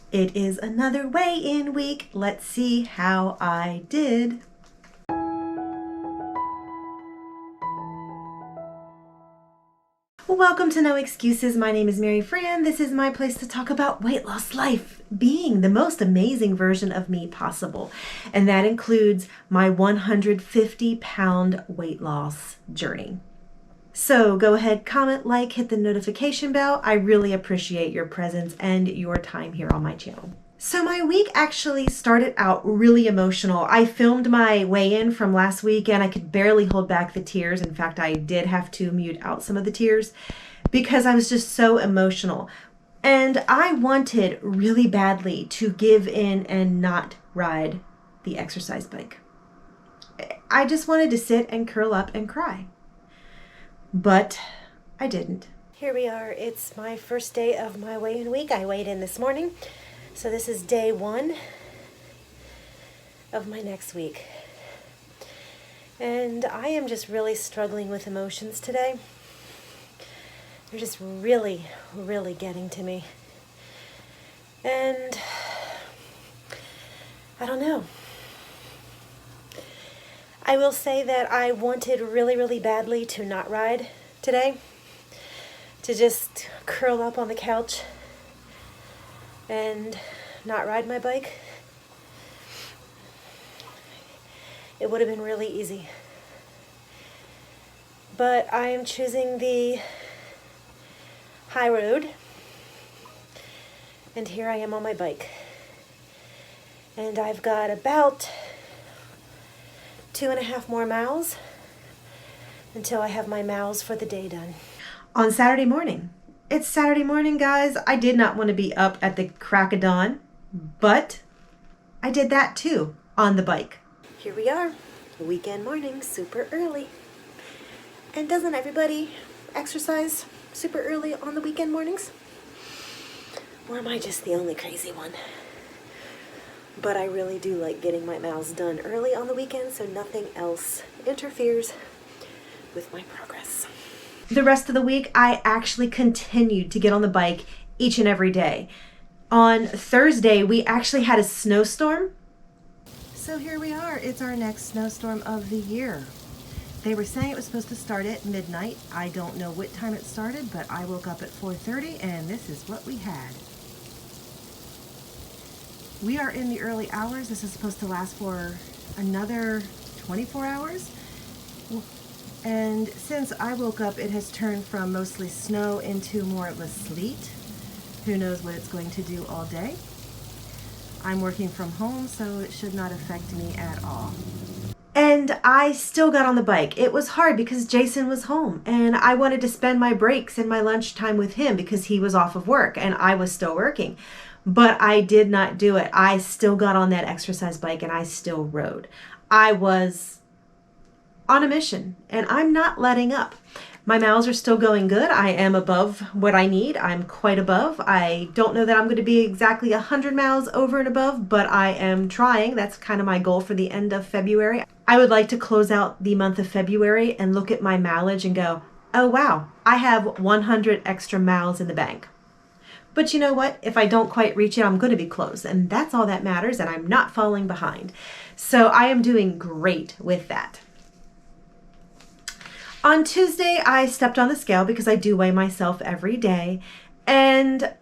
It is another weigh-in week. Let's see how I did. Welcome to No Excuses. My name is Mary Fran. This is my place to talk about weight loss life, being the most amazing version of me possible. And that includes my 150-pound weight loss journey. So go ahead, comment, like, hit the notification bell. I really appreciate your presence and your time here on my channel. So my week actually started out really emotional. I filmed my weigh-in from last week and I could barely hold back the tears. In fact, I did have to mute out some of the tears because I was just so emotional. And I wanted really badly to give in and not ride the exercise bike. I just wanted to sit and curl up and cry. But I didn't. Here we are. It's my first day of my weigh-in week. I weighed in this morning. So this is day one of my next week. And I am just really struggling with emotions today. They're just really, really getting to me. And I don't know. I will say that I wanted really, really badly to not ride today. To just curl up on the couch and not ride my bike. It would have been really easy. But I am choosing the high road. And here I am on my bike. And I've got about 2.5 more miles until I have my miles for the day done. On Saturday morning. It's Saturday morning, guys. I did not want to be up at the crack of dawn, but I did that too on the bike. Here we are, weekend morning, super early. And doesn't everybody exercise super early on the weekend mornings? Or am I just the only crazy one? But I really do like getting my miles done early on the weekend so nothing else interferes with my progress. The rest of the week, I actually continued to get on the bike each and every day. On Thursday, we actually had a snowstorm. So here we are. It's our next snowstorm of the year. They were saying it was supposed to start at midnight. I don't know what time it started, but I woke up at 4:30 and this is what we had. We are in the early hours. This is supposed to last for another 24 hours. And since I woke up, it has turned from mostly snow into more of a sleet. Who knows what it's going to do all day. I'm working from home, so it should not affect me at all. And I still got on the bike. It was hard because Jason was home and I wanted to spend my breaks and my lunchtime with him because he was off of work and I was still working. But I did not do it. I still got on that exercise bike and I still rode. I was on a mission and I'm not letting up. My miles are still going good. I am above what I need. I'm quite above. I don't know that I'm going to be exactly 100 miles over and above, but I am trying. That's kind of my goal for the end of February. I would like to close out the month of February and look at my mileage and go, oh wow, I have 100 extra miles in the bank. But you know what? If I don't quite reach it, I'm going to be close. And that's all that matters. And I'm not falling behind. So I am doing great with that. On Tuesday, I stepped on the scale because I do weigh myself every day. And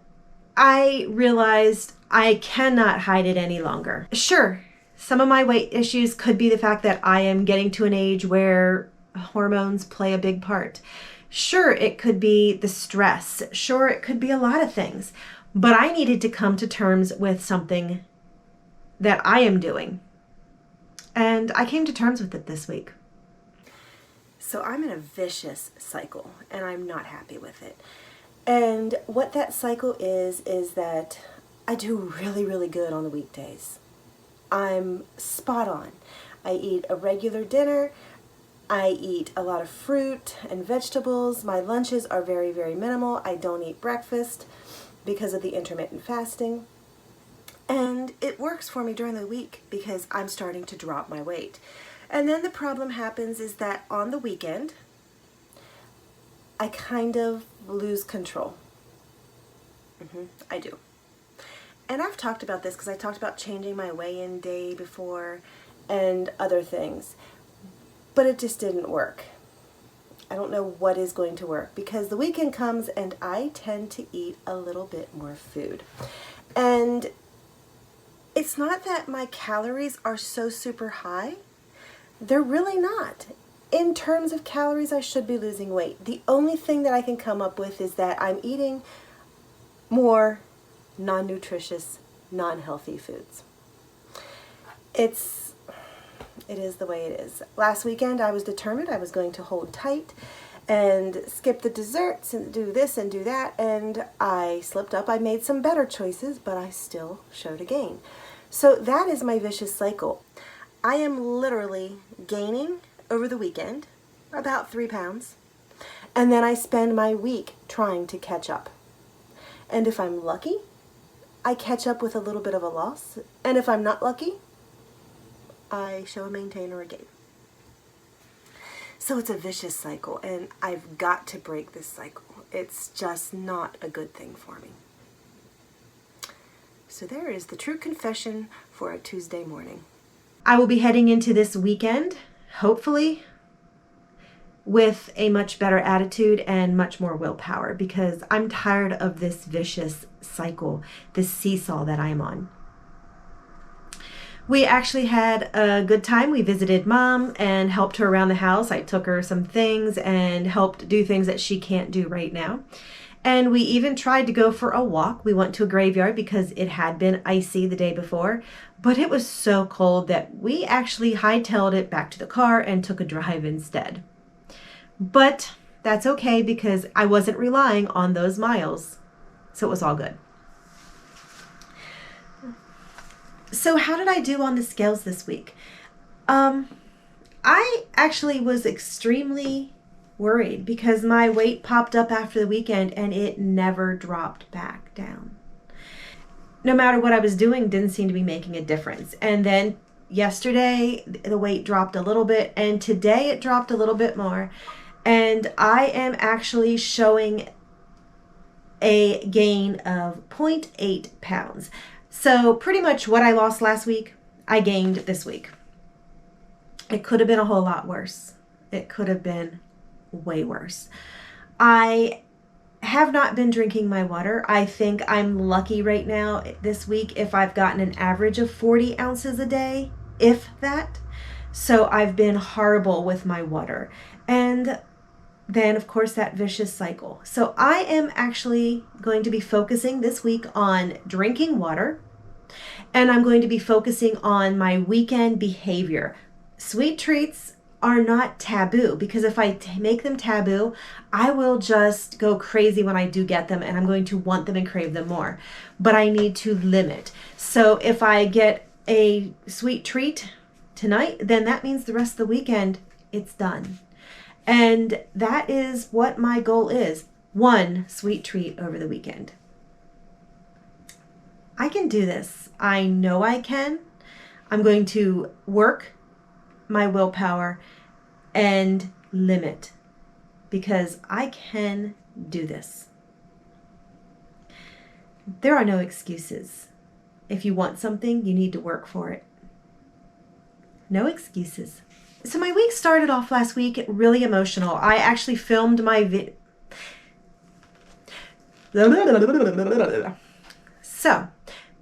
I realized I cannot hide it any longer. Sure, some of my weight issues could be the fact that I am getting to an age where hormones play a big part. Sure, it could be the stress. Sure, it could be a lot of things. But I needed to come to terms with something that I am doing. And I came to terms with it this week. So I'm in a vicious cycle and I'm not happy with it. And what that cycle is that I do really, really good on the weekdays. I'm spot on. I eat a regular dinner. I eat a lot of fruit and vegetables. My lunches are very, very minimal. I don't eat breakfast because of the intermittent fasting. And it works for me during the week because I'm starting to drop my weight. And then the problem happens is that on the weekend, I kind of lose control. I do. And I've talked about this because I talked about changing my weigh-in day before and other things, but it just didn't work. I don't know what is going to work because the weekend comes and I tend to eat a little bit more food. And it's not that my calories are so super high. They're really not. In terms of calories, I should be losing weight. The only thing that I can come up with is that I'm eating more non-nutritious, non-healthy foods. It is the way it is. Last weekend I was determined I was going to hold tight and skip the desserts and do this and do that, and I slipped up. I made some better choices, but I still showed a gain. So that is my vicious cycle. I am literally gaining over the weekend about 3 pounds, and then I spend my week trying to catch up. And if I'm lucky, I catch up with a little bit of a loss, and if I'm not lucky, I show a maintain or a gain. So it's a vicious cycle, and I've got to break this cycle. It's just not a good thing for me. So there is the true confession for a Tuesday morning. I will be heading into this weekend, hopefully, with a much better attitude and much more willpower, because I'm tired of this vicious cycle, this seesaw that I'm on. We actually had a good time. We visited Mom and helped her around the house. I took her some things and helped do things that she can't do right now. And we even tried to go for a walk. We went to a graveyard because it had been icy the day before, but it was so cold that we actually hightailed it back to the car and took a drive instead. But that's okay because I wasn't relying on those miles, so it was all good. So how did I do on the scales this week? I actually was extremely worried because my weight popped up after the weekend and it never dropped back down. No matter what I was doing, didn't seem to be making a difference. And then yesterday, the weight dropped a little bit, and today it dropped a little bit more. And I am actually showing a gain of 0.8 pounds. So pretty much what I lost last week, I gained this week. It could have been a whole lot worse. It could have been way worse. I have not been drinking my water. I think I'm lucky right now this week if I've gotten an average of 40 ounces a day, if that. So I've been horrible with my water. And then, of course, that vicious cycle. So I am actually going to be focusing this week on drinking water, and I'm going to be focusing on my weekend behavior. Sweet treats are not taboo, because if I make them taboo, I will just go crazy when I do get them, and I'm going to want them and crave them more. But I need to limit. So if I get a sweet treat tonight, then that means the rest of the weekend, it's done. And that is what my goal is. One sweet treat over the weekend. I can do this. I know I can. I'm going to work my willpower and limit because I can do this. There are no excuses. If you want something, you need to work for it. No excuses. So my week started off last week really emotional. I actually filmed my So